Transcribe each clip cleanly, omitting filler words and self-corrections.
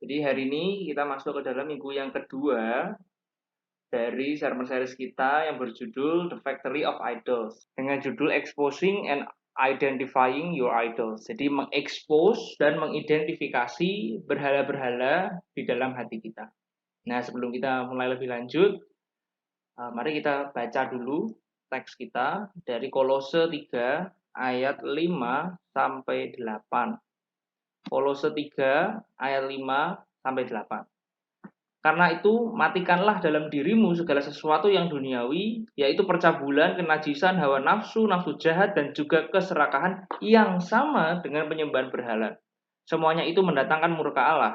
Jadi hari ini kita masuk ke dalam minggu yang kedua dari sermon series kita yang berjudul The Factory of Idols dengan judul Exposing and Identifying Your Idols. Jadi mengekspos dan mengidentifikasi berhala-berhala di dalam hati kita. Nah, sebelum kita mulai lebih lanjut, mari kita baca dulu teks kita dari Kolose 3 ayat 5 sampai 8. Kolose 3 ayat 5 sampai 8. Karena itu, matikanlah dalam dirimu segala sesuatu yang duniawi, yaitu percabulan, kenajisan, hawa nafsu, nafsu jahat, dan juga keserakahan yang sama dengan penyembahan berhala. Semuanya itu mendatangkan murka Allah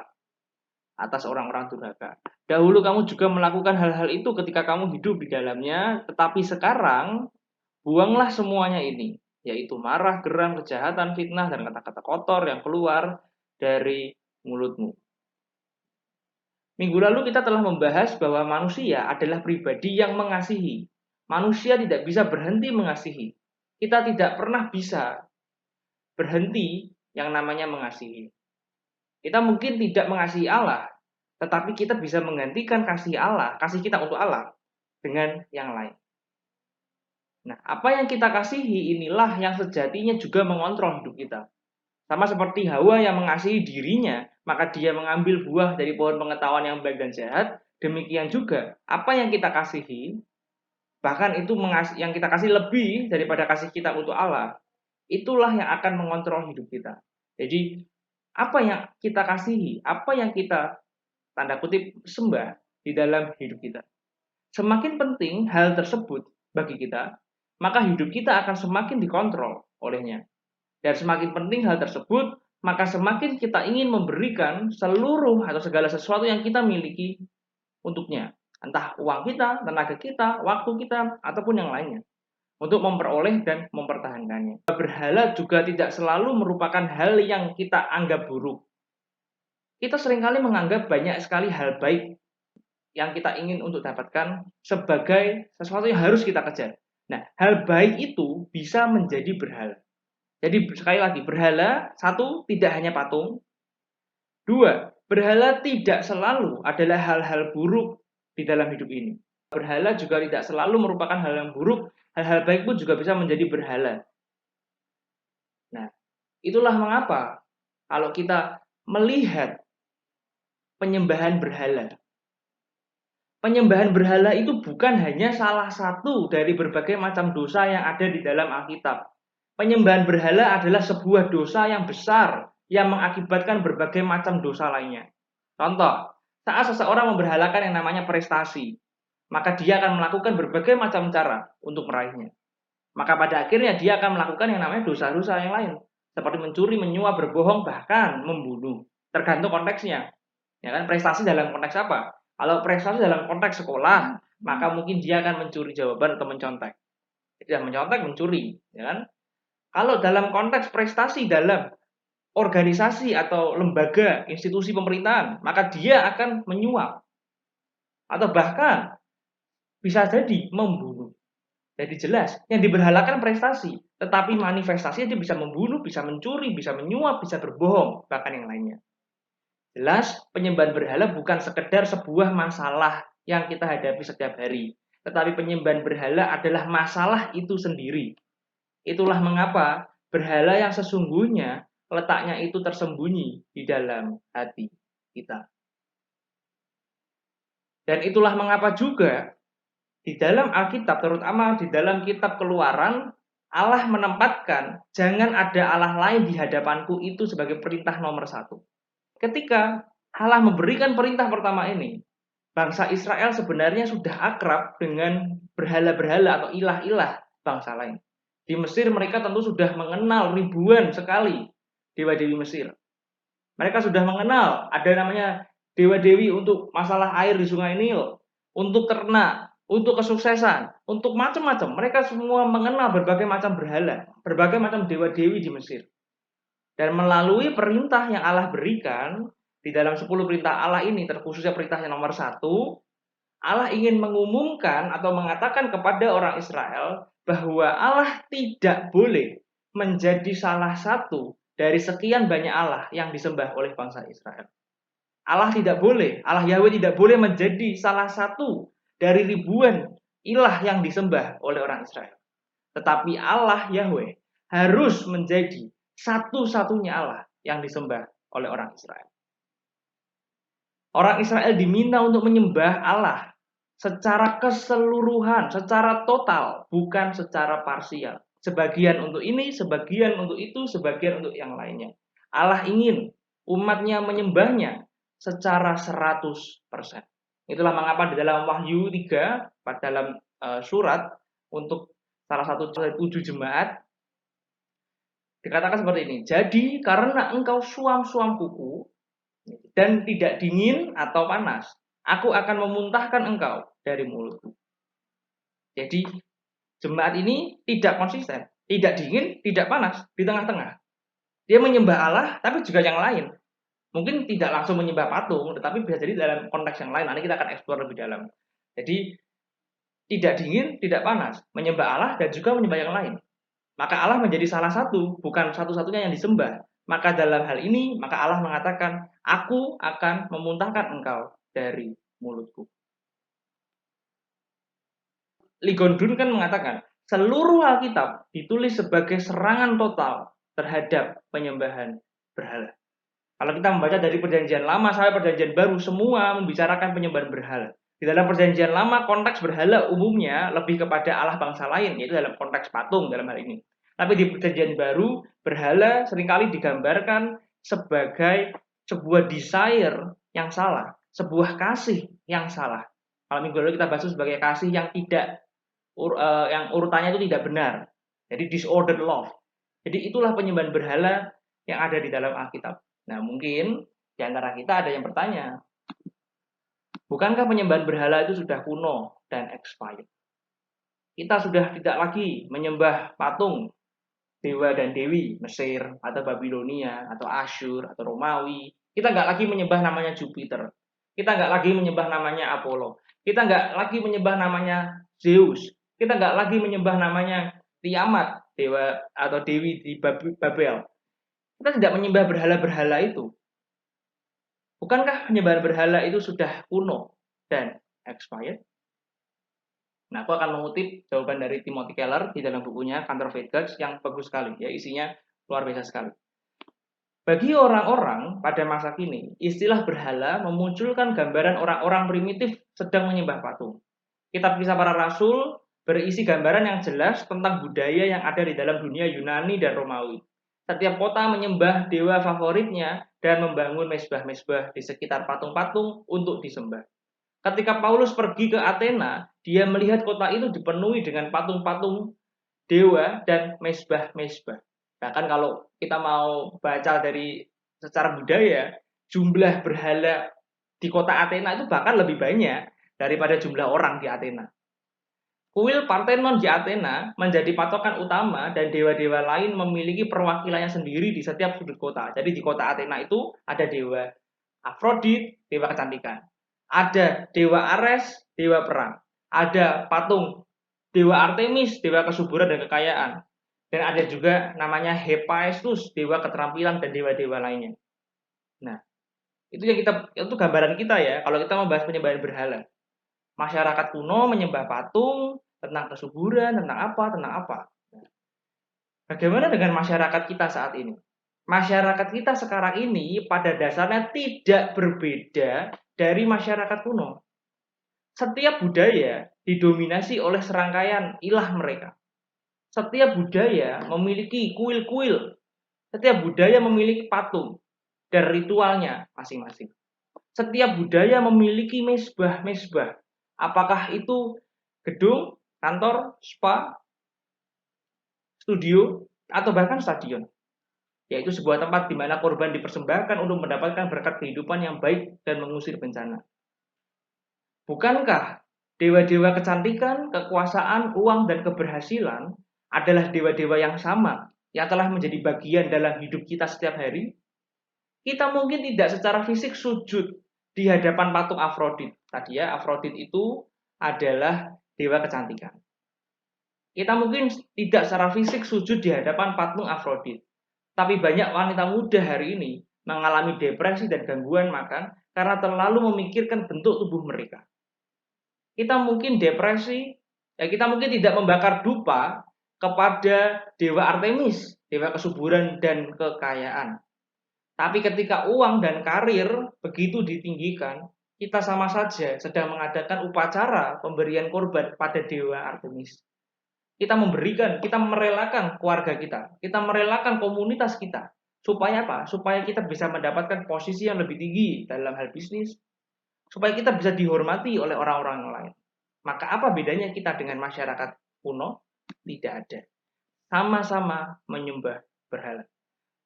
atas orang-orang durhaka. Dahulu kamu juga melakukan hal-hal itu ketika kamu hidup di dalamnya, tetapi sekarang buanglah semuanya ini, yaitu marah, geram, kejahatan, fitnah, dan kata-kata kotor yang keluar dari mulutmu. Minggu lalu kita telah membahas bahwa manusia adalah pribadi yang mengasihi. Manusia tidak bisa berhenti mengasihi. Kita tidak pernah bisa berhenti yang namanya mengasihi. Kita mungkin tidak mengasihi Allah, tetapi kita bisa menggantikan kasih Allah, kasih kita untuk Allah, dengan yang lain. Nah, apa yang kita kasihi inilah yang sejatinya juga mengontrol hidup kita. Sama seperti Hawa yang mengasihi dirinya, maka dia mengambil buah dari pohon pengetahuan yang baik dan jahat. Demikian juga, apa yang kita kasihi, bahkan itu yang kita kasih lebih daripada kasih kita untuk Allah, itulah yang akan mengontrol hidup kita. Jadi, apa yang kita kasihi, apa yang kita, tanda kutip, sembah di dalam hidup kita. Semakin penting hal tersebut bagi kita, maka hidup kita akan semakin dikontrol olehnya. Dan semakin penting hal tersebut, maka semakin kita ingin memberikan seluruh atau segala sesuatu yang kita miliki untuknya. Entah uang kita, tenaga kita, waktu kita, ataupun yang lainnya. Untuk memperoleh dan mempertahankannya. Berhala juga tidak selalu merupakan hal yang kita anggap buruk. Kita seringkali menganggap banyak sekali hal baik yang kita ingin untuk dapatkan sebagai sesuatu yang harus kita kejar. Nah, hal baik itu bisa menjadi berhala. Jadi sekali lagi, berhala, satu, tidak hanya patung. Dua, berhala tidak selalu adalah hal-hal buruk di dalam hidup ini. Berhala juga tidak selalu merupakan hal yang buruk, hal-hal baik pun juga bisa menjadi berhala. Nah, itulah mengapa kalau kita melihat penyembahan berhala. Penyembahan berhala itu bukan hanya salah satu dari berbagai macam dosa yang ada di dalam Alkitab. Penyembahan berhala adalah sebuah dosa yang besar yang mengakibatkan berbagai macam dosa lainnya. Contoh, saat seseorang memberhalakan yang namanya prestasi, maka dia akan melakukan berbagai macam cara untuk meraihnya. Maka pada akhirnya dia akan melakukan yang namanya dosa-dosa yang lain, seperti mencuri, menyuap, berbohong, bahkan membunuh. Tergantung konteksnya. Ya kan, prestasi dalam konteks apa? Kalau prestasi dalam konteks sekolah, maka mungkin dia akan mencuri jawaban atau mencontek. Tidak mencontek, mencuri, ya kan? Kalau dalam konteks prestasi dalam organisasi atau lembaga, institusi pemerintahan, maka dia akan menyuap. Atau bahkan bisa jadi membunuh. Jadi jelas, yang diberhalakan prestasi, tetapi manifestasinya dia bisa membunuh, bisa mencuri, bisa menyuap, bisa berbohong, bahkan yang lainnya. Jelas, penyembahan berhala bukan sekedar sebuah masalah yang kita hadapi setiap hari, tetapi penyembahan berhala adalah masalah itu sendiri. Itulah mengapa berhala yang sesungguhnya letaknya itu tersembunyi di dalam hati kita. Dan itulah mengapa juga di dalam Alkitab, terutama di dalam kitab Keluaran, Allah menempatkan jangan ada Allah lain di hadapanku itu sebagai perintah nomor 1. Ketika Allah memberikan perintah pertama ini, bangsa Israel sebenarnya sudah akrab dengan berhala-berhala atau ilah-ilah bangsa lain. Di Mesir mereka tentu sudah mengenal ribuan sekali dewa-dewi Mesir. Mereka sudah mengenal ada namanya dewa-dewi untuk masalah air di Sungai Nil, untuk ternak, untuk kesuksesan, untuk macam-macam. Mereka semua mengenal berbagai macam berhala, berbagai macam dewa-dewi di Mesir. Dan melalui perintah yang Allah berikan, di dalam 10 perintah Allah ini, terkhususnya perintah yang nomor 1, Allah ingin mengumumkan atau mengatakan kepada orang Israel bahwa Allah tidak boleh menjadi salah satu dari sekian banyak Allah yang disembah oleh bangsa Israel. Allah Yahweh tidak boleh menjadi salah satu dari ribuan ilah yang disembah oleh orang Israel. Tetapi Allah Yahweh harus menjadi satu-satunya Allah yang disembah oleh orang Israel. Orang Israel diminta untuk menyembah Allah secara keseluruhan, secara total, bukan secara parsial. Sebagian untuk ini, sebagian untuk itu, sebagian untuk yang lainnya. Allah ingin umatnya menyembahnya secara 100%. Itulah mengapa di dalam Wahyu 3, pada dalam surat untuk salah satu dari 7 jemaat, dikatakan seperti ini. Jadi karena engkau suam-suam kuku dan tidak dingin atau panas, aku akan memuntahkan engkau dari mulutku. Jadi jemaat ini tidak konsisten, tidak dingin, tidak panas, di tengah-tengah. Dia menyembah Allah, tapi juga yang lain. Mungkin tidak langsung menyembah patung, tetapi bisa jadi dalam konteks yang lain. Nanti kita akan eksplor lebih dalam. Jadi tidak dingin, tidak panas, menyembah Allah dan juga menyembah yang lain. Maka Allah menjadi salah satu, bukan satu-satunya yang disembah. Maka dalam hal ini, maka Allah mengatakan, aku akan memuntahkan engkau dari mulutku. Ligon Dun kan mengatakan, seluruh Alkitab ditulis sebagai serangan total terhadap penyembahan berhala. Kalau kita membaca dari perjanjian lama sampai perjanjian baru, semua membicarakan penyembahan berhala. Di dalam perjanjian lama, konteks berhala umumnya lebih kepada Allah bangsa lain, yaitu dalam konteks patung dalam hal ini. Tapi di perjanjian baru, berhala seringkali digambarkan sebagai sebuah desire yang salah, sebuah kasih yang salah. Kalau minggu lalu kita bahas sebagai kasih yang tidak, yang urutannya itu tidak benar. Jadi disordered love. Jadi itulah penyembahan berhala yang ada di dalam Alkitab. Nah, mungkin di antara kita ada yang bertanya, bukankah penyembahan berhala itu sudah kuno dan expired? Kita sudah tidak lagi menyembah patung dewa dan dewi Mesir atau Babilonia atau Asyur atau Romawi. Kita nggak lagi menyembah namanya Jupiter. Kita nggak lagi menyembah namanya Apollo. Kita nggak lagi menyembah namanya Zeus. Kita nggak lagi menyembah namanya Tiamat, dewa atau dewi di Babel. Kita tidak menyembah berhala-berhala itu. Bukankah penyembahan berhala itu sudah kuno dan expired? Nah, aku akan mengutip jawaban dari Timothy Keller di dalam bukunya Kantor Faith Gods yang bagus sekali, ya isinya luar biasa sekali. Bagi orang-orang pada masa kini, istilah berhala memunculkan gambaran orang-orang primitif sedang menyembah patung. Kitab Kisah Para Rasul berisi gambaran yang jelas tentang budaya yang ada di dalam dunia Yunani dan Romawi. Setiap kota menyembah dewa favoritnya dan membangun mezbah-mezbah di sekitar patung-patung untuk disembah. Ketika Paulus pergi ke Athena, dia melihat kota itu dipenuhi dengan patung-patung dewa dan mezbah-mezbah. Bahkan kalau kita mau baca dari secara budaya, jumlah berhala di kota Athena itu bahkan lebih banyak daripada jumlah orang di Athena. Kuil Parthenon di Athena menjadi patokan utama dan dewa-dewa lain memiliki perwakilannya sendiri di setiap sudut kota. Jadi di kota Athena itu ada dewa Aphrodite, dewa kecantikan. Ada dewa Ares, dewa perang. Ada patung dewa Artemis, dewa kesuburan dan kekayaan. Dan ada juga namanya Hephaestus, dewa keterampilan dan dewa-dewa lainnya. Nah, itu gambaran kita ya kalau kita membahas penyembahan berhala. Masyarakat kuno menyembah patung, tentang kesuburan, tentang apa. Bagaimana dengan masyarakat kita saat ini? Masyarakat kita sekarang ini pada dasarnya tidak berbeda dari masyarakat kuno. Setiap budaya didominasi oleh serangkaian ilah mereka. Setiap budaya memiliki kuil-kuil. Setiap budaya memiliki patung dan ritualnya masing-masing. Setiap budaya memiliki mezbah-mezbah. Apakah itu gedung, kantor, spa, studio, atau bahkan stadion. Yaitu sebuah tempat di mana korban dipersembahkan untuk mendapatkan berkat kehidupan yang baik dan mengusir bencana. Bukankah dewa-dewa kecantikan, kekuasaan, uang, dan keberhasilan adalah dewa-dewa yang sama yang telah menjadi bagian dalam hidup kita setiap hari? Kita mungkin tidak secara fisik sujud di hadapan patung Aphrodite. Tadi ya, Aphrodite itu adalah dewa kecantikan. Kita mungkin tidak secara fisik sujud di hadapan patung Aphrodite. Tapi banyak wanita muda hari ini mengalami depresi dan gangguan makan karena terlalu memikirkan bentuk tubuh mereka. Kita mungkin depresi, ya kita mungkin tidak membakar dupa kepada dewa Artemis, dewa kesuburan dan kekayaan. Tapi ketika uang dan karir begitu ditinggikan, kita sama saja sedang mengadakan upacara pemberian korban pada dewa Artemis. Kita memberikan, kita merelakan keluarga kita merelakan komunitas kita. Supaya apa? Supaya kita bisa mendapatkan posisi yang lebih tinggi dalam hal bisnis, supaya kita bisa dihormati oleh orang-orang yang lain. Maka apa bedanya kita dengan masyarakat kuno? Tidak ada. Sama-sama menyembah berhala.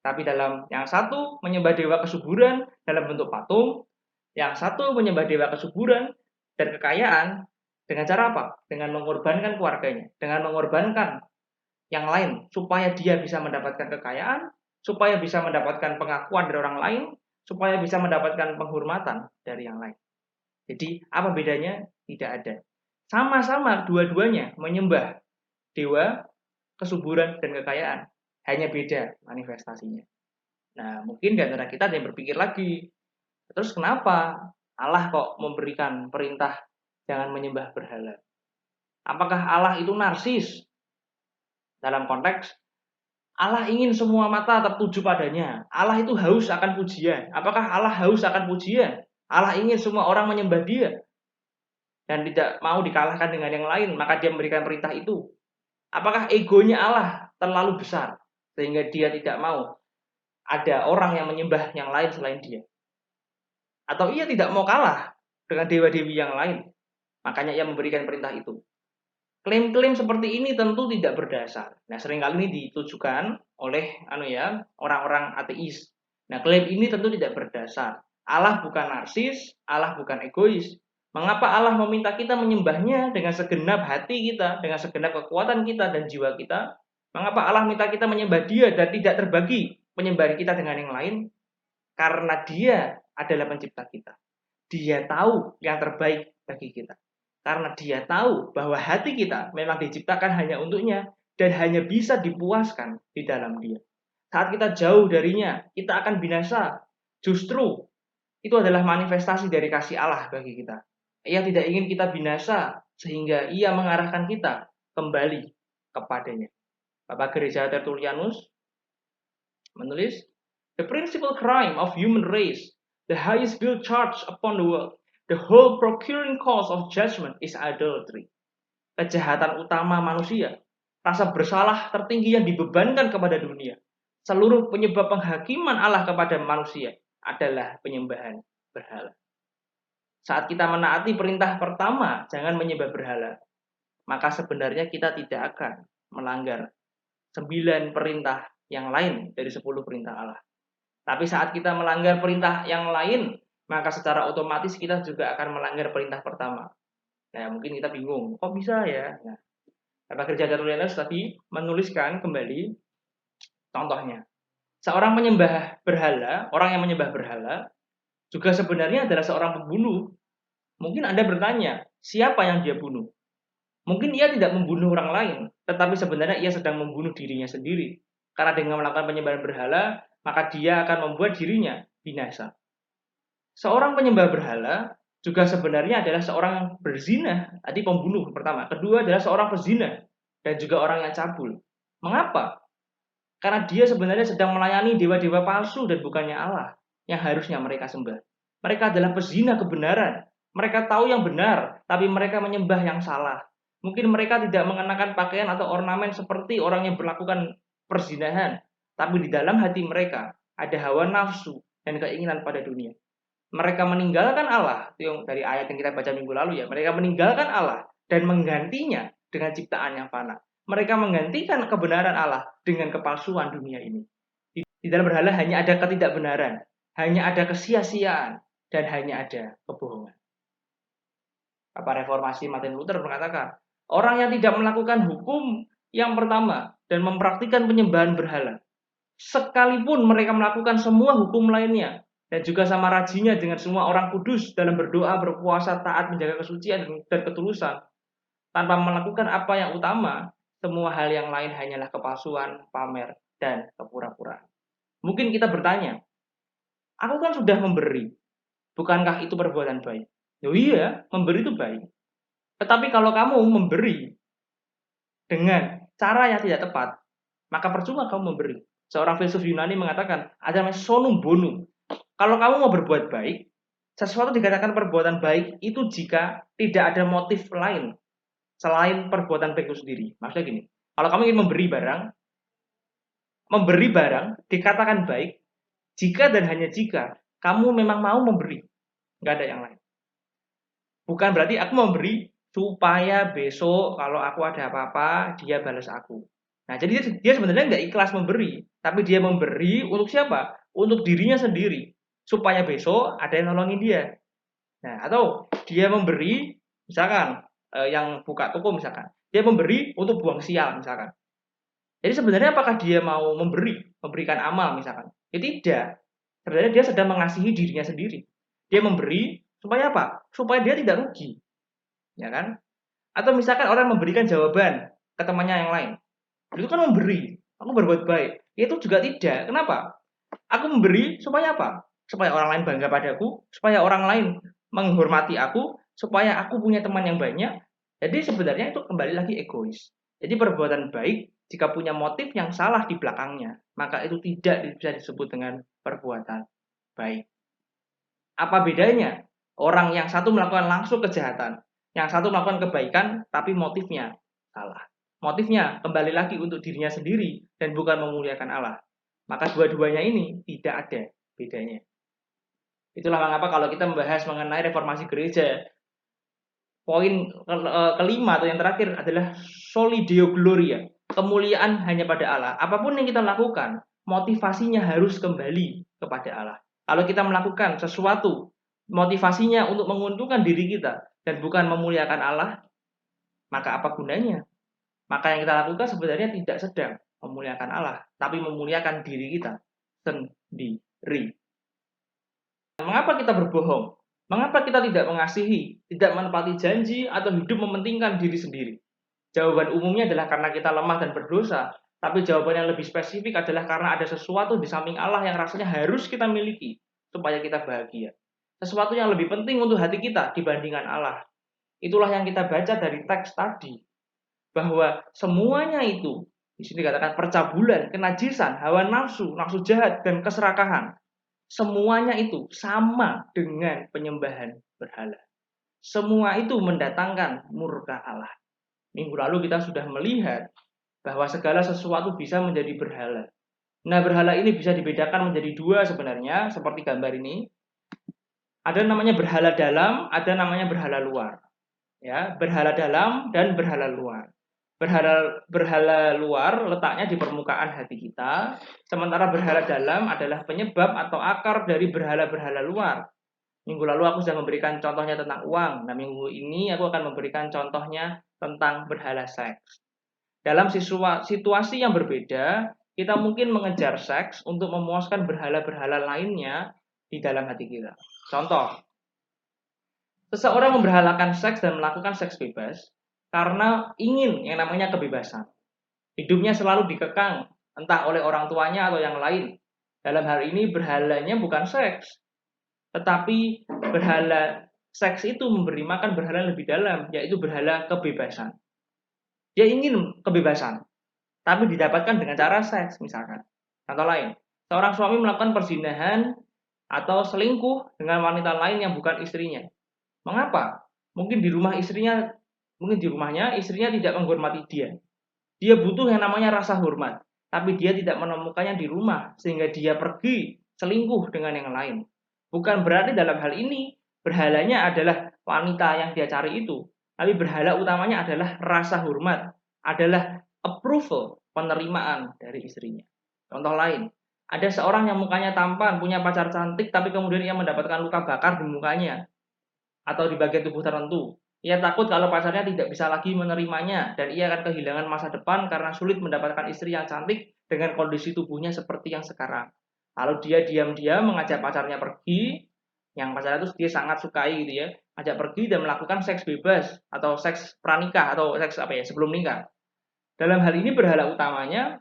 Tapi dalam yang satu menyembah dewa kesuburan dalam bentuk patung, yang satu menyembah dewa kesuburan dan kekayaan dengan cara apa? Dengan mengorbankan keluarganya, dengan mengorbankan yang lain supaya dia bisa mendapatkan kekayaan, supaya bisa mendapatkan pengakuan dari orang lain, supaya bisa mendapatkan penghormatan dari yang lain. Jadi apa bedanya? Tidak ada. Sama-sama dua-duanya menyembah dewa, kesuburan, dan kekayaan. Hanya beda manifestasinya. Nah, mungkin di antara kita ada yang berpikir lagi, terus kenapa Allah kok memberikan perintah jangan menyembah berhala? Apakah Allah itu narsis? Dalam konteks, Allah ingin semua mata tertuju padanya. Allah itu haus akan pujian. Apakah Allah haus akan pujian? Allah ingin semua orang menyembah dia dan tidak mau dikalahkan dengan yang lain, maka dia memberikan perintah itu. Apakah egonya Allah terlalu besar sehingga dia tidak mau ada orang yang menyembah yang lain selain dia? Atau ia tidak mau kalah dengan dewa-dewi yang lain, makanya ia memberikan perintah itu? Klaim-klaim seperti ini tentu tidak berdasar. Nah, seringkali ini ditujukan oleh orang-orang ateis. Nah, klaim ini tentu tidak berdasar. Allah bukan narsis, Allah bukan egois. Mengapa Allah meminta kita menyembahnya dengan segenap hati kita, dengan segenap kekuatan kita dan jiwa kita? Mengapa Allah minta kita menyembah Dia dan tidak terbagi penyembahan kita dengan yang lain? Karena Dia adalah pencipta kita. Dia tahu yang terbaik bagi kita. Karena dia tahu bahwa hati kita memang diciptakan hanya untuknya dan hanya bisa dipuaskan di dalam dia. Saat kita jauh darinya, kita akan binasa. Justru itu adalah manifestasi dari kasih Allah bagi kita. Ia tidak ingin kita binasa sehingga ia mengarahkan kita kembali kepadanya. Bapak Gereja Tertullianus menulis, "The principal crime of human race, the highest guilt charged upon the world, the whole procuring cause of judgment is idolatry." Kejahatan utama manusia, rasa bersalah tertinggi yang dibebankan kepada dunia, seluruh penyebab penghakiman Allah kepada manusia adalah penyembahan berhala. Saat kita menaati perintah pertama, jangan menyembah berhala, maka sebenarnya kita tidak akan melanggar 9 perintah yang lain dari 10 perintah Allah. Tapi saat kita melanggar perintah yang lain, maka secara otomatis kita juga akan melanggar perintah pertama. Nah, mungkin kita bingung, kok bisa ya? Nah, Bapak Gereja Tertullianus tadi menuliskan kembali contohnya. Seorang penyembah berhala, orang yang menyembah berhala, juga sebenarnya adalah seorang pembunuh. Mungkin Anda bertanya, siapa yang dia bunuh? Mungkin ia tidak membunuh orang lain, tetapi sebenarnya ia sedang membunuh dirinya sendiri. Karena dengan melakukan penyembahan berhala, maka dia akan membuat dirinya binasa. Seorang penyembah berhala juga sebenarnya adalah seorang yang berzina. Tadi pembunuh pertama. Kedua adalah seorang pezina dan juga orang yang cabul. Mengapa? Karena dia sebenarnya sedang melayani dewa-dewa palsu dan bukannya Allah yang harusnya mereka sembah. Mereka adalah pezina kebenaran. Mereka tahu yang benar, tapi mereka menyembah yang salah. Mungkin mereka tidak mengenakan pakaian atau ornamen seperti orang yang melakukan perzinahan, tapi di dalam hati mereka ada hawa nafsu dan keinginan pada dunia. Mereka meninggalkan Allah, itu yang dari ayat yang kita baca minggu lalu ya. Mereka meninggalkan Allah dan menggantinya dengan ciptaan yang fana. Mereka menggantikan kebenaran Allah dengan kepalsuan dunia ini. Di dalam berhala hanya ada ketidakbenaran, hanya ada kesia-siaan, dan hanya ada kebohongan. Bapak Reformasi Martin Luther mengatakan, orang yang tidak melakukan hukum yang pertama dan mempraktikkan penyembahan berhala, sekalipun mereka melakukan semua hukum lainnya, dan juga sama rajinnya dengan semua orang kudus dalam berdoa, berpuasa, taat, menjaga kesucian dan ketulusan, tanpa melakukan apa yang utama, semua hal yang lain hanyalah kepalsuan, pamer, dan kepura-puraan. Mungkin kita bertanya, aku kan sudah memberi, Bukankah itu perbuatan baik? Oh iya, memberi itu baik. Tetapi kalau kamu memberi dengan cara yang tidak tepat, maka percuma kamu memberi. Seorang filsuf Yunani mengatakan, ada namanya sonum bonum. Kalau kamu mau berbuat baik, sesuatu dikatakan perbuatan baik itu jika tidak ada motif lain selain perbuatan baik itu sendiri. Maksudnya gini, kalau kamu ingin memberi barang dikatakan baik jika dan hanya jika kamu memang mau memberi, nggak ada yang lain. Bukan berarti aku memberi supaya besok kalau aku ada apa-apa dia balas aku. Nah, jadi dia sebenarnya nggak ikhlas memberi, tapi dia memberi untuk siapa? Untuk dirinya sendiri, supaya besok ada yang nolongin dia. Nah, atau dia memberi, misalkan yang buka toko misalkan, dia memberi untuk buang sial misalkan. Jadi sebenarnya apakah dia mau memberikan amal misalkan? Ya tidak. Sebenarnya dia sedang mengasihi dirinya sendiri. Dia memberi supaya apa? Supaya dia tidak rugi, ya kan? Atau misalkan orang memberikan jawaban ke temannya yang lain. Itu kan memberi, aku berbuat baik. Itu juga tidak. Kenapa? Aku memberi supaya apa? Supaya orang lain bangga padaku, supaya orang lain menghormati aku, supaya aku punya teman yang banyak. Jadi sebenarnya itu kembali lagi egois. Jadi perbuatan baik jika punya motif yang salah di belakangnya, maka itu tidak bisa disebut dengan perbuatan baik. Apa bedanya? Orang yang satu melakukan langsung kejahatan, yang satu melakukan kebaikan, tapi motifnya salah. Motifnya kembali lagi untuk dirinya sendiri dan bukan memuliakan Allah. Maka dua-duanya ini tidak ada bedanya. Itulah mengapa kalau kita membahas mengenai reformasi gereja, poin kelima atau yang terakhir adalah soli deo gloria, kemuliaan hanya pada Allah. Apapun yang kita lakukan, motivasinya harus kembali kepada Allah. Kalau kita melakukan sesuatu, motivasinya untuk menguntungkan diri kita dan bukan memuliakan Allah, maka apa gunanya? Maka yang kita lakukan sebenarnya tidak sedang memuliakan Allah, tapi memuliakan diri kita sendiri. Mengapa kita berbohong? Mengapa kita tidak mengasihi, tidak menepati janji, atau hidup mementingkan diri sendiri? Jawaban umumnya adalah karena kita lemah dan berdosa, tapi jawaban yang lebih spesifik adalah karena ada sesuatu di samping Allah yang rasanya harus kita miliki supaya kita bahagia. Sesuatu yang lebih penting untuk hati kita dibandingkan Allah. Itulah yang kita baca dari teks tadi, bahwa semuanya itu, di sini dikatakan percabulan, kenajisan, hawa nafsu, nafsu jahat, dan keserakahan. Semuanya itu sama dengan penyembahan berhala. Semua itu mendatangkan murka Allah. Minggu lalu kita sudah melihat bahwa segala sesuatu bisa menjadi berhala. Nah, berhala ini bisa dibedakan menjadi dua sebenarnya, seperti gambar ini. Ada namanya berhala dalam, ada namanya berhala luar. Ya, berhala dalam dan berhala luar. Berhala luar letaknya di permukaan hati kita, sementara berhala dalam adalah penyebab atau akar dari berhala-berhala luar. Minggu lalu aku sudah memberikan contohnya tentang uang. Nah, minggu ini aku akan memberikan contohnya tentang berhala seks. Dalam situasi yang berbeda, kita mungkin mengejar seks untuk memuaskan berhala-berhala lainnya di dalam hati kita. Contoh, seseorang memberhalakan seks dan melakukan seks bebas karena ingin yang namanya kebebasan. Hidupnya selalu dikekang, entah oleh orang tuanya atau yang lain. Dalam hal ini berhalanya bukan seks, tetapi berhala seks itu memberi makan berhala yang lebih dalam, yaitu berhala kebebasan. Dia ingin kebebasan, tapi didapatkan dengan cara seks misalkan. Contoh lain, seorang suami melakukan perzinahan atau selingkuh dengan wanita lain yang bukan istrinya. Mengapa? Mungkin di rumahnya istrinya tidak menghormati dia. Dia butuh yang namanya rasa hormat, tapi dia tidak menemukannya di rumah sehingga dia pergi selingkuh dengan yang lain. Bukan berarti dalam hal ini berhalanya adalah wanita yang dia cari itu, tapi berhala utamanya adalah rasa hormat, adalah approval, penerimaan dari istrinya. Contoh lain, ada seorang yang mukanya tampan, punya pacar cantik, tapi kemudian ia mendapatkan luka bakar di mukanya atau di bagian tubuh tertentu. Ia takut kalau pacarnya tidak bisa lagi menerimanya dan ia akan kehilangan masa depan karena sulit mendapatkan istri yang cantik dengan kondisi tubuhnya seperti yang sekarang. Lalu dia diam-diam mengajak pacarnya pergi, yang pacarnya itu dia sangat sukai gitu ya, ajak pergi dan melakukan seks bebas atau seks pranikah atau seks sebelum nikah. Dalam hal ini berhala utamanya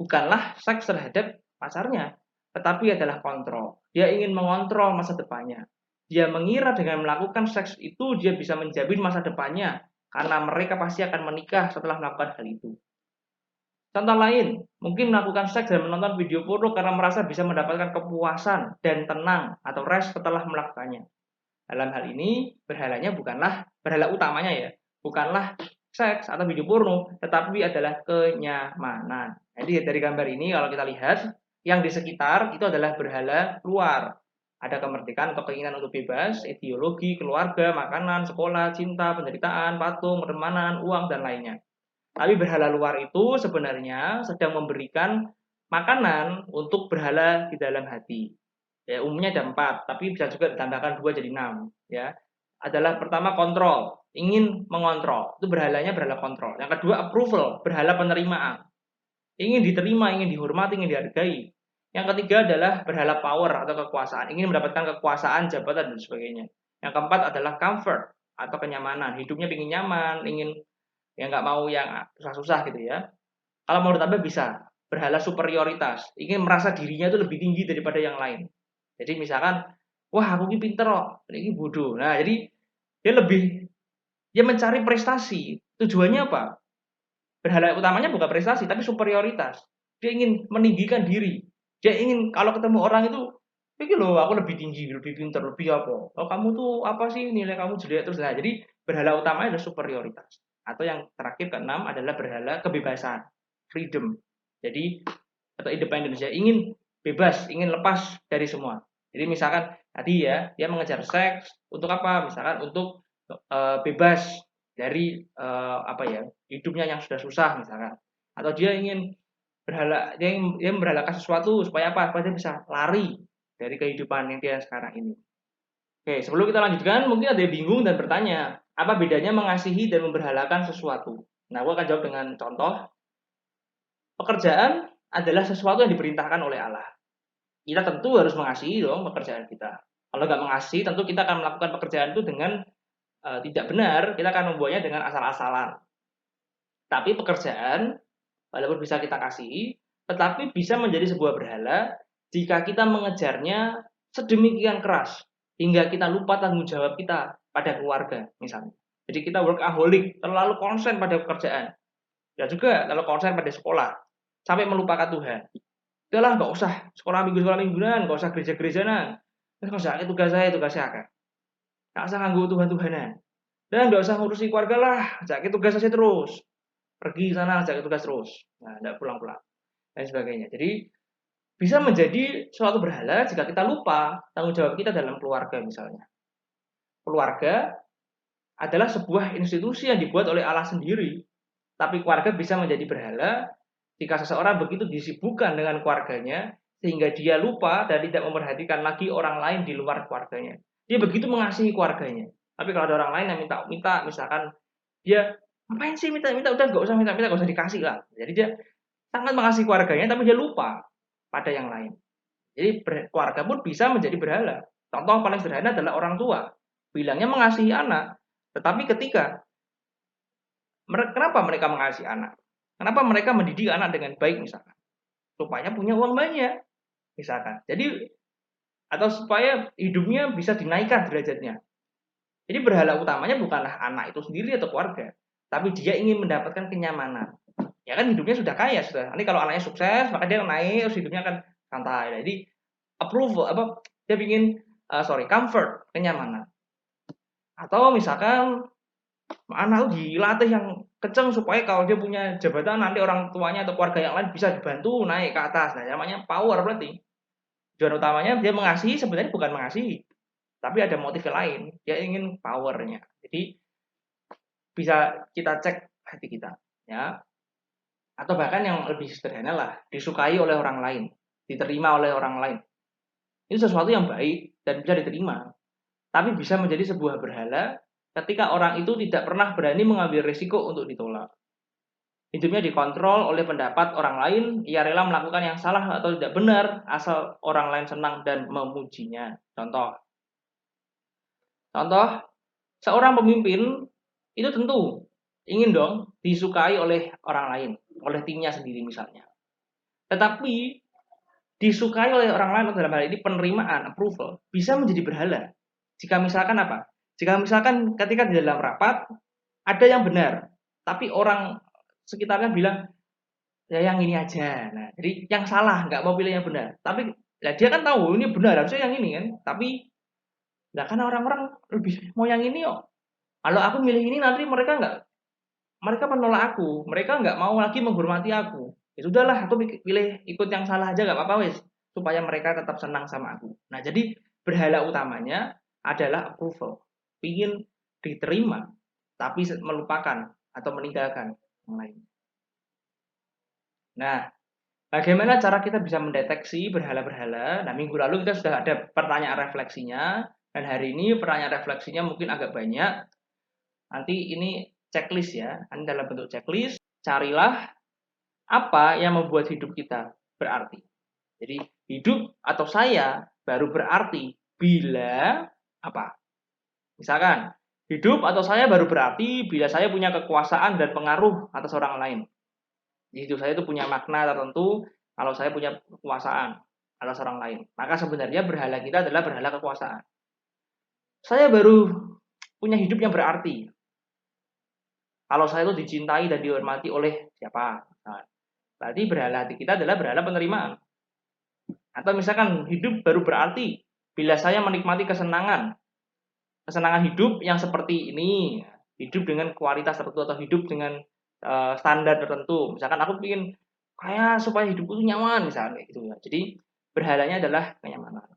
bukanlah seks terhadap pacarnya, tetapi adalah kontrol. Dia ingin mengontrol masa depannya. Dia mengira dengan melakukan seks itu dia bisa menjamin masa depannya karena mereka pasti akan menikah setelah melakukan hal itu. Contoh lain, mungkin melakukan seks dan menonton video porno karena merasa bisa mendapatkan kepuasan dan tenang atau rest setelah melakukannya. Dalam hal ini, berhala utamanya ya, bukanlah seks atau video porno, tetapi adalah kenyamanan. Jadi dari gambar ini kalau kita lihat, yang di sekitar itu adalah berhala luar. Ada kemerdekaan atau keinginan untuk bebas, ideologi, keluarga, makanan, sekolah, cinta, penderitaan, patung, pertemanan, uang, dan lainnya. Tapi berhala luar itu sebenarnya sedang memberikan makanan untuk berhala di dalam hati. Ya, umumnya ada 4, tapi bisa juga ditambahkan 2 jadi 6. Ya. Adalah pertama kontrol, ingin mengontrol. Itu berhalanya berhala kontrol. Yang kedua approval, berhala penerimaan. Ingin diterima, ingin dihormati, ingin dihargai. Yang ketiga adalah berhala power atau kekuasaan, ingin mendapatkan kekuasaan, jabatan, dan sebagainya. Yang keempat adalah comfort atau kenyamanan, hidupnya ingin nyaman, ingin ya nggak mau yang susah-susah gitu ya. Kalau mau ditambah bisa, berhala superioritas, ingin merasa dirinya itu lebih tinggi daripada yang lain. Jadi misalkan, wah aku ini pinter kok, ini bodoh. Nah jadi dia mencari prestasi. Tujuannya apa? Berhala utamanya bukan prestasi, tapi superioritas. Dia ingin meninggikan diri. Dia ingin kalau ketemu orang itu, ini loh aku lebih tinggi, lebih pinter, lebih apa. Oh kamu tuh apa sih nilai kamu jelek terus. Nah jadi berhala utamanya adalah superioritas. Atau yang terakhir keenam adalah berhala kebebasan, freedom. Jadi atau independence ya, ingin bebas, ingin lepas dari semua. Jadi misalkan tadi ya, dia mengejar seks untuk apa? Misalkan untuk bebas dari apa ya, hidupnya yang sudah susah misalkan. Atau dia berhalakan sesuatu supaya apa? Supaya dia bisa lari dari kehidupan yang dia sekarang ini. Oke, sebelum kita lanjutkan, mungkin ada yang bingung dan bertanya, apa bedanya mengasihi dan memberhalakan sesuatu? Nah, aku akan jawab dengan contoh. Pekerjaan adalah sesuatu yang diperintahkan oleh Allah. Kita tentu harus mengasihi dong pekerjaan kita. Kalau nggak mengasihi, tentu kita akan melakukan pekerjaan itu dengan tidak benar, kita akan membuatnya dengan asal-asalan. Tapi pekerjaan, walaupun bisa kita kasihi, tetapi bisa menjadi sebuah berhala jika kita mengejarnya sedemikian keras, hingga kita lupa tanggung jawab kita pada keluarga, misalnya. Jadi kita workaholic, terlalu konsen pada pekerjaan. Ya juga terlalu konsen pada sekolah, sampai melupakan Tuhan. Udahlah, nggak usah sekolah mingguan, nggak usah gereja-gerejanan. Terus nggak usah tugas saya kan. Nggak usah nganggu Tuhan-Tuhanan. Dan nggak usah ngurusi keluarga lah, ajak tugas saja terus. Pergi sana, ajak tugas terus. Nah, nggak pulang-pulang. Dan sebagainya. Jadi, bisa menjadi suatu berhala jika kita lupa tanggung jawab kita dalam keluarga misalnya. Keluarga adalah sebuah institusi yang dibuat oleh Allah sendiri. Tapi keluarga bisa menjadi berhala jika seseorang begitu disibukkan dengan keluarganya, sehingga dia lupa dan tidak memperhatikan lagi orang lain di luar keluarganya. Dia begitu mengasihi keluarganya. Tapi kalau ada orang lain yang minta, misalkan dia ngapain sih minta, udah nggak usah minta, nggak usah dikasih lah. Jadi dia sangat mengasihi keluarganya, tapi dia lupa pada yang lain. Jadi keluarga pun bisa menjadi berhala. Contoh paling sederhana adalah orang tua. Bilangnya mengasihi anak, tetapi kenapa mereka mengasihi anak? Kenapa mereka mendidik anak dengan baik misalkan? Supaya punya uang banyak misalkan. Jadi atau supaya hidupnya bisa dinaikkan derajatnya. Jadi berhala utamanya bukanlah anak itu sendiri atau keluarga, tapi dia ingin mendapatkan kenyamanan. Ya kan hidupnya sudah kaya sudah. Nanti kalau anaknya sukses, maka dia naik, terus hidupnya akan santai. Jadi approval apa? Dia ingin comfort, kenyamanan. Atau misalkan anak itu dilatih yang kenceng supaya kalau dia punya jabatan nanti orang tuanya atau keluarga yang lain bisa dibantu naik ke atas. Nah, namanya power berarti. Tujuan utamanya dia mengasihi sebenarnya bukan mengasihi, tapi ada motif lain. Dia ingin powernya. Jadi bisa kita cek hati kita, ya. Atau bahkan yang lebih sederhana lah, disukai oleh orang lain, diterima oleh orang lain. Itu sesuatu yang baik dan bisa diterima. Tapi bisa menjadi sebuah berhala ketika orang itu tidak pernah berani mengambil risiko untuk ditolak. Hidupnya dikontrol oleh pendapat orang lain, ia rela melakukan yang salah atau tidak benar asal orang lain senang dan memujinya. Contoh, seorang pemimpin itu tentu ingin dong disukai oleh orang lain, oleh timnya sendiri misalnya. Tetapi disukai oleh orang lain dalam hal ini penerimaan, approval, bisa menjadi berhala. Jika misalkan apa? Jika misalkan ketika di dalam rapat ada yang benar, tapi orang sekitarnya bilang ya yang ini aja. Nah, jadi yang salah nggak mau pilih yang benar. Tapi ya dia kan tahu ini benar harusnya yang ini kan. Tapi lah kan orang-orang lebih mau yang ini kok. Kalau aku milih ini nanti mereka menolak aku. Mereka nggak mau lagi menghormati aku. Ya sudahlah, aku pilih ikut yang salah aja nggak apa-apa wes, supaya mereka tetap senang sama aku. Nah, jadi berhala utamanya adalah approval. Ingin diterima, tapi melupakan atau meninggalkan yang lain. Nah, bagaimana cara kita bisa mendeteksi berhala-berhala? Nah, minggu lalu kita sudah ada pertanyaan refleksinya, dan hari ini pertanyaan refleksinya mungkin agak banyak. Nanti ini checklist ya, ini dalam bentuk checklist. Carilah apa yang membuat hidup kita berarti. Jadi, hidup atau saya baru berarti bila apa? Misalkan, hidup atau saya baru berarti bila saya punya kekuasaan dan pengaruh atas orang lain. Hidup saya itu punya makna tertentu kalau saya punya kekuasaan atas orang lain. Maka sebenarnya berhala kita adalah berhala kekuasaan. Saya baru punya hidup yang berarti kalau saya itu dicintai dan dihormati oleh siapa. Nah, berarti berhala hati kita adalah berhala penerimaan. Atau misalkan hidup baru berarti bila saya menikmati kesenangan hidup yang seperti ini, hidup dengan kualitas tertentu atau hidup dengan standar tertentu. Misalkan aku ingin kayak supaya hidupku itu nyaman misalnya gitu ya. Jadi berhalanya adalah kenyamanan.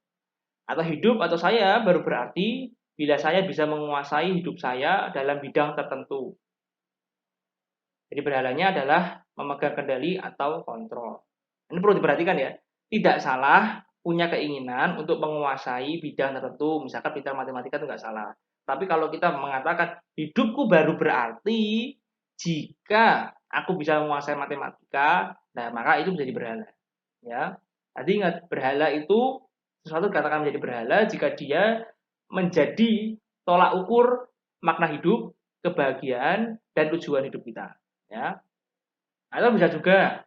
Atau hidup atau saya baru berarti bila saya bisa menguasai hidup saya dalam bidang tertentu. Jadi berhalanya adalah memegang kendali atau kontrol. Ini perlu diperhatikan ya. Tidak salah punya keinginan untuk menguasai bidang tertentu, misalkan bidang matematika itu nggak salah. Tapi kalau kita mengatakan hidupku baru berarti jika aku bisa menguasai matematika, nah maka itu menjadi berhala. Ya, tadi ingat berhala itu sesuatu dikatakan menjadi berhala jika dia menjadi tolak ukur makna hidup, kebahagiaan, dan tujuan hidup kita. Ya, atau bisa juga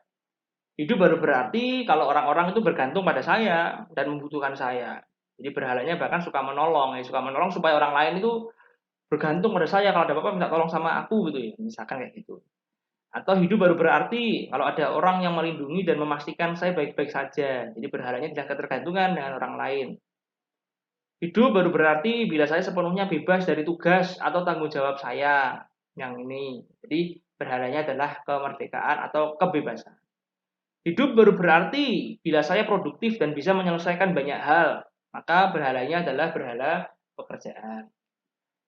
hidup baru berarti kalau orang-orang itu bergantung pada saya dan membutuhkan saya. Jadi berhalanya bahkan suka menolong, suka menolong supaya orang lain itu bergantung pada saya. Kalau ada apa-apa minta tolong sama aku gitu ya, misalkan kayak gitu. Atau hidup baru berarti kalau ada orang yang melindungi dan memastikan saya baik-baik saja. Jadi berhalanya tidak ketergantungan dengan orang lain. Hidup baru berarti bila saya sepenuhnya bebas dari tugas atau tanggung jawab saya yang ini. Jadi berhalanya adalah kemerdekaan atau kebebasan. Hidup baru berarti bila saya produktif dan bisa menyelesaikan banyak hal, maka berhalanya adalah berhala pekerjaan.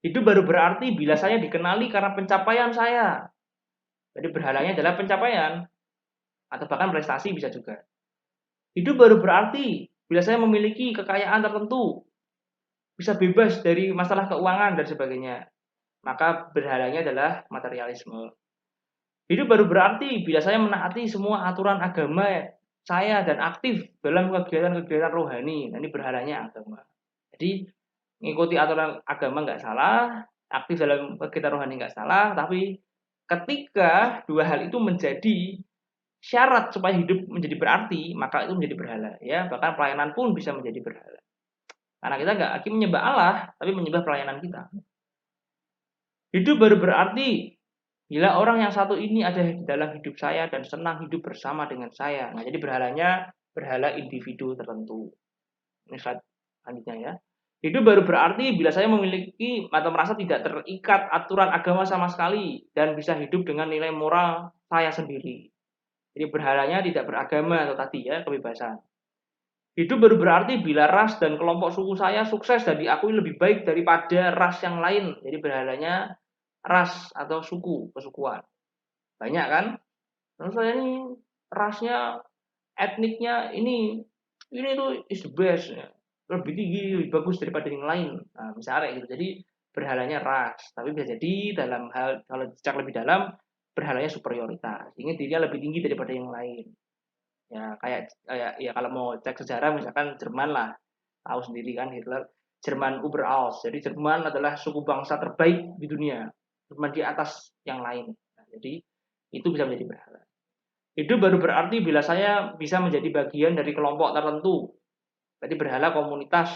Hidup baru berarti bila saya dikenali karena pencapaian saya. Jadi berhalanya adalah pencapaian atau bahkan prestasi bisa juga. Hidup baru berarti bila saya memiliki kekayaan tertentu, bisa bebas dari masalah keuangan dan sebagainya. Maka berhalanya adalah materialisme. Hidup baru berarti bila saya menaati semua aturan agama saya dan aktif dalam kegiatan-kegiatan rohani. Nah, ini berhalanya agama. Jadi mengikuti aturan agama nggak salah, aktif dalam kegiatan rohani nggak salah, tapi ketika dua hal itu menjadi syarat supaya hidup menjadi berarti, maka itu menjadi berhala. Ya, bahkan pelayanan pun bisa menjadi berhala. Karena kita nggak lagi menyembah Allah, tapi menyembah pelayanan kita. Hidup baru berarti bila orang yang satu ini ada di dalam hidup saya dan senang hidup bersama dengan saya. Nah, jadi berhalanya berhala individu tertentu. Ini slide selanjutnya ya. Hidup baru berarti bila saya memiliki atau merasa tidak terikat aturan agama sama sekali dan bisa hidup dengan nilai moral saya sendiri. Jadi berhalanya tidak beragama atau tadi ya, kebebasan. Hidup baru berarti bila ras dan kelompok suku saya sukses dan diakui lebih baik daripada ras yang lain. Jadi berhalanya ras atau suku, kesukuan. Banyak kan? Terus saya ini rasnya, etniknya ini tuh is the best ya. Lebih tinggi, lebih bagus daripada yang lain. Nah, misalnya gitu. Jadi berhalanya ras, tapi bisa jadi dalam hal kalau dicek lebih dalam berhalanya superioritas. Ingin dirinya lebih tinggi daripada yang lain. Ya kayak ya kalau mau cek sejarah misalkan Jerman lah. Tahu sendiri kan Hitler, Jerman Überaus. Jadi Jerman adalah suku bangsa terbaik di dunia. Jerman di atas yang lain. Nah, jadi itu bisa menjadi berhala. Hidup baru berarti bila saya bisa menjadi bagian dari kelompok tertentu. Jadi berhala komunitas.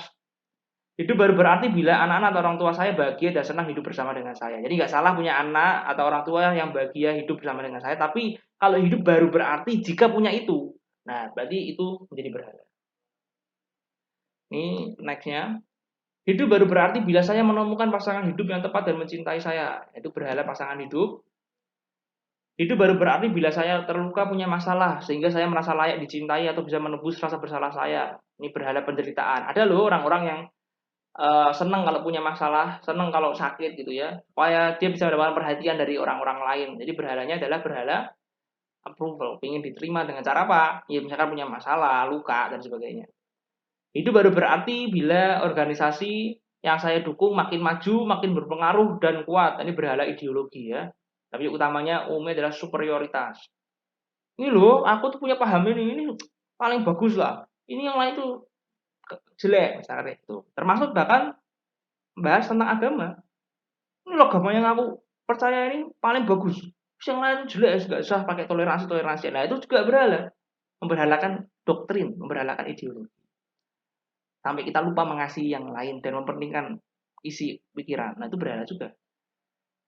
Hidup baru berarti bila anak-anak atau orang tua saya bahagia dan senang hidup bersama dengan saya. Jadi nggak salah punya anak atau orang tua yang bahagia hidup bersama dengan saya, tapi kalau hidup baru berarti jika punya itu. Nah, berarti itu menjadi berhala. Ini nextnya. Hidup baru berarti bila saya menemukan pasangan hidup yang tepat dan mencintai saya. Itu berhala pasangan hidup. Hidup baru berarti bila saya terluka punya masalah sehingga saya merasa layak dicintai atau bisa menebus rasa bersalah saya. Ini berhala penderitaan. Ada loh orang-orang yang senang kalau punya masalah, senang kalau sakit gitu ya, supaya dia bisa mendapatkan perhatian dari orang-orang lain. Jadi berhalanya adalah berhala approval, ingin diterima dengan cara apa? Ya misalkan punya masalah, luka dan sebagainya. Itu baru berarti bila organisasi yang saya dukung makin maju, makin berpengaruh dan kuat. Ini berhala ideologi ya. Tapi utamanya umumnya adalah superioritas. Ini loh, aku tuh punya paham ini paling bagus lah. Ini yang lain tuh jelek misalnya itu. Termasuk bahkan bahas tentang agama. Ini loh agama yang aku percaya ini paling bagus. Yang lain itu jelek, nggak usah pakai toleransi. Nah itu juga berhala, memberhalakan doktrin, memberhalakan ideologi. Sampai kita lupa mengasihi yang lain dan mempentingkan isi pikiran. Nah itu berhala juga.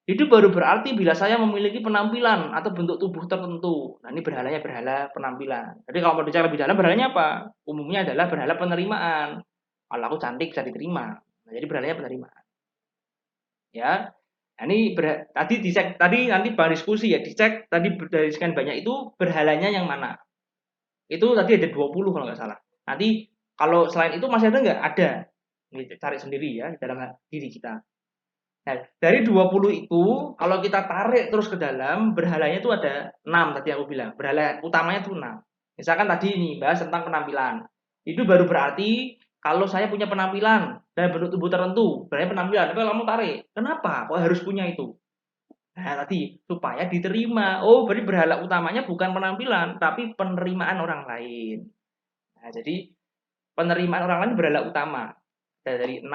Hidup baru berarti bila saya memiliki penampilan atau bentuk tubuh tertentu. Nah ini berhalanya berhala penampilan. Jadi kalau mau bicara lebih dalam, berhalanya apa? Umumnya adalah berhala penerimaan. Kalau aku cantik bisa diterima. Nah, jadi berhalanya penerimaan. Ya, nah, ini tadi dicek, tadi nanti bang diskusi ya, dicek tadi dari sekian banyak itu berhalanya yang mana. Itu tadi ada 20 kalau nggak salah. Nanti kalau selain itu masih ada nggak? Ada. Ini cari sendiri ya dalam diri kita. Nah, dari 20 itu kalau kita tarik terus ke dalam, berhalanya itu ada 6 tadi aku bilang. Berhala utamanya itu 6. Misalkan tadi ini bahas tentang penampilan. Itu baru berarti kalau saya punya penampilan dan bentuk tubuh tertentu, berarti penampilan. Tapi kalau kamu tarik, kenapa kok harus punya itu? Nah, tadi supaya diterima. Oh, berarti berhala utamanya bukan penampilan, tapi penerimaan orang lain. Nah, jadi penerimaan orang lain berhala utama. Dari 6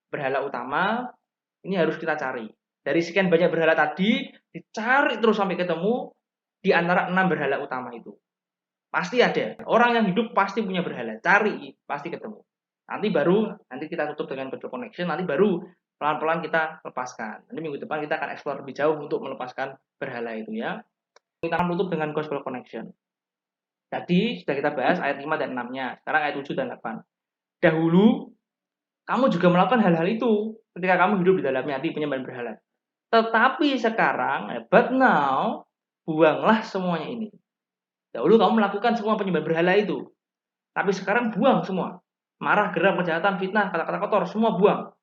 berhala utama ini harus kita cari. Dari sekian banyak berhala tadi, dicari terus sampai ketemu di antara 6 berhala utama itu. Pasti ada. Orang yang hidup pasti punya berhala. Cari, pasti ketemu. Nanti kita tutup dengan gospel connection, nanti baru pelan-pelan kita lepaskan. Nanti minggu depan kita akan explore lebih jauh untuk melepaskan berhala itu ya. Kita akan tutup dengan gospel connection. Tadi sudah kita bahas ayat 5 dan 6-nya. Sekarang ayat 7 dan 8. Dahulu kamu juga melakukan hal-hal itu ketika kamu hidup di dalamnya di penyembahan berhala. Tetapi sekarang, but now, buanglah semuanya ini. Dahulu kamu melakukan semua penyembahan berhala itu. Tapi sekarang buang semua. Marah, geram, kejahatan, fitnah, kata-kata kotor, semua buang.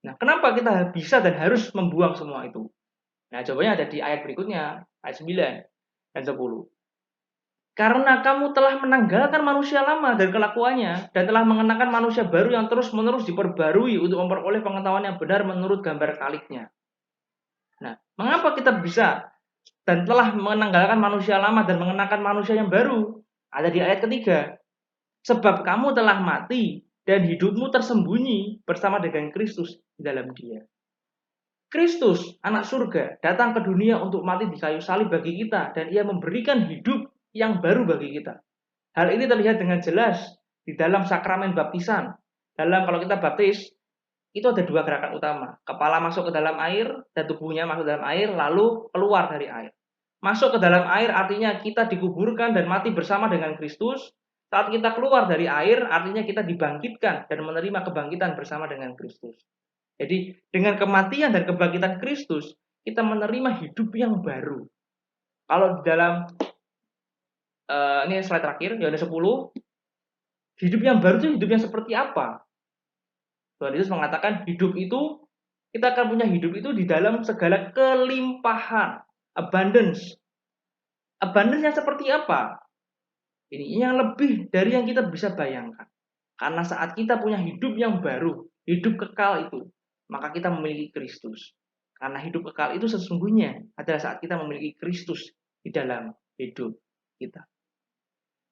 Nah, kenapa kita bisa dan harus membuang semua itu? Nah, jawabannya ada di ayat berikutnya, ayat 9 dan 10. Karena kamu telah menanggalkan manusia lama dan kelakuannya, dan telah mengenakan manusia baru yang terus-menerus diperbarui untuk memperoleh pengetahuan yang benar menurut gambar kaliknya. Nah, mengapa kita bisa dan telah menanggalkan manusia lama dan mengenakan manusia yang baru? Ada di ayat ketiga. Sebab kamu telah mati dan hidupmu tersembunyi bersama dengan Kristus di dalam Dia. Kristus, anak surga, datang ke dunia untuk mati di kayu salib bagi kita dan Ia memberikan hidup yang baru bagi kita. Hal ini terlihat dengan jelas di dalam sakramen baptisan. Kalau kita baptis, itu ada 2 gerakan utama. Kepala masuk ke dalam air dan tubuhnya masuk ke dalam air lalu keluar dari air. Masuk ke dalam air artinya kita dikuburkan dan mati bersama dengan Kristus. Saat kita keluar dari air artinya kita dibangkitkan dan menerima kebangkitan bersama dengan Kristus. Jadi dengan kematian dan kebangkitan Kristus kita menerima hidup yang baru. Kalau di dalam ini slide terakhir, Yohanes 10, hidup yang baru itu hidup yang seperti apa? Tuhan Yesus mengatakan hidup itu, kita akan punya hidup itu di dalam segala kelimpahan, abundance. Abundance-nya seperti apa? Ini yang lebih dari yang kita bisa bayangkan. Karena saat kita punya hidup yang baru, hidup kekal itu, maka kita memiliki Kristus. Karena hidup kekal itu sesungguhnya adalah saat kita memiliki Kristus di dalam hidup kita.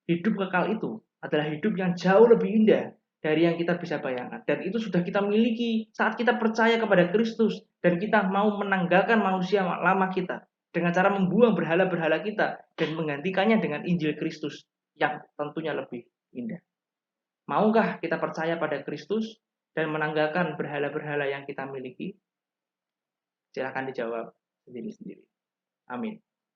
Hidup kekal itu adalah hidup yang jauh lebih indah dari yang kita bisa bayangkan. Dan itu sudah kita miliki saat kita percaya kepada Kristus dan kita mau menanggalkan manusia lama kita dengan cara membuang berhala-berhala kita dan menggantikannya dengan Injil Kristus yang tentunya lebih indah. Maukah kita percaya pada Kristus? dan menanggalkan berhala-berhala yang kita miliki? Silakan dijawab sendiri-sendiri. Amin.